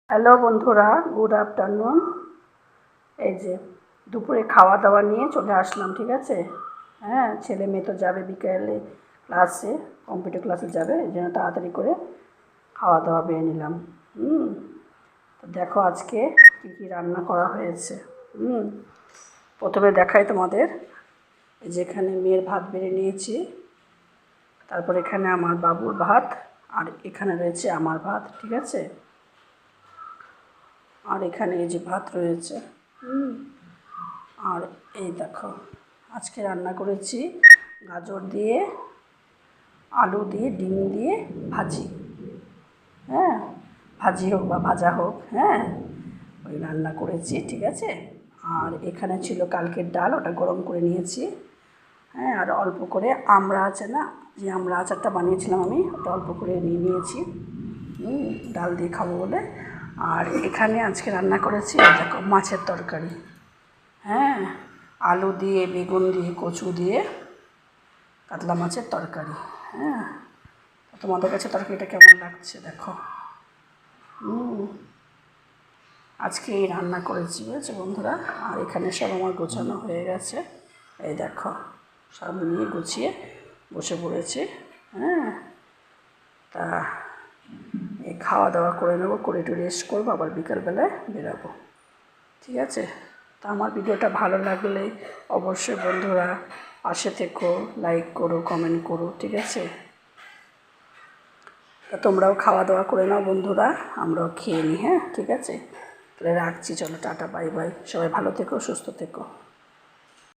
Hello বন্ধুরা, good afternoon. এই যে দুপুরে খাওয়া দাওয়া নিয়ে চলে আসলাম, ঠিক আছে। হ্যাঁ, ছেলে মেয়ে তো যাবে বিকেলে ক্লাসে, কম্পিউটার ক্লাসে যাবে, এই জন্য তাড়াতাড়ি করে খাওয়া দাওয়া বেড়ে নিলাম। তো দেখো আজকে কী কী রান্না করা হয়েছে। প্রথমে দেখাই তোমাদের, যেখানে মেয়ের ভাত বেড়ে নিয়েছি, তারপর এখানে আমার বাবুর ভাত, আর এখানে রয়েছে আমার ভাত, ঠিক আছে। আর এখানে এই যে ভাত রয়েছে। আর এই দেখো আজকে রান্না করেছি গাজর দিয়ে, আলু দিয়ে, ডিম দিয়ে ভাজি। হ্যাঁ, ভাজি হোক বা ভাজা হোক, হ্যাঁ, ওই রান্না করেছি, ঠিক আছে। আর এখানে ছিল কালকের ডাল, ওটা গরম করে নিয়েছি। হ্যাঁ, আর অল্প করে আমড়া আছে না, যে আমড়া আচারটা বানিয়েছিলাম আমি, ওটা অল্প করে নিয়ে নিয়েছি ডাল দিয়ে খাবো বলে। আর এখানে আজকে রান্না করেছি দেখো মাছের তরকারি। হ্যাঁ, আলু দিয়ে, বেগুন দিয়ে, কচু দিয়ে কাতলা মাছের তরকারি। হ্যাঁ, তোমাদের কাছে তরকারিটা কেমন লাগছে দেখো। আজকে এই রান্না করেছি, বুঝেছো বন্ধুরা। আর এখানে সব আমার গোছানো হয়ে গেছে, এই দেখো সব নিয়ে গুছিয়ে বসে পড়েছি। হ্যাঁ, তা এই খাওয়া দাওয়া করে নেবো, করে একটু রেস্ট করবো, আবার বিকালবেলায় বেরাবো, ঠিক আছে। তা আমার ভিডিওটা ভালো লাগলে অবশ্যই বন্ধুরা পাশে থেকো, লাইক করো, কমেন্ট করো, ঠিক আছে। তা তোমরাও খাওয়া দাওয়া করে নাও বন্ধুরা, আমরাও খেয়ে নিই। হ্যাঁ, ঠিক আছে, তাহলে রাখছি, চলো টাটা, বাই বাই, সবাই ভালো থেকো, সুস্থ থেকো।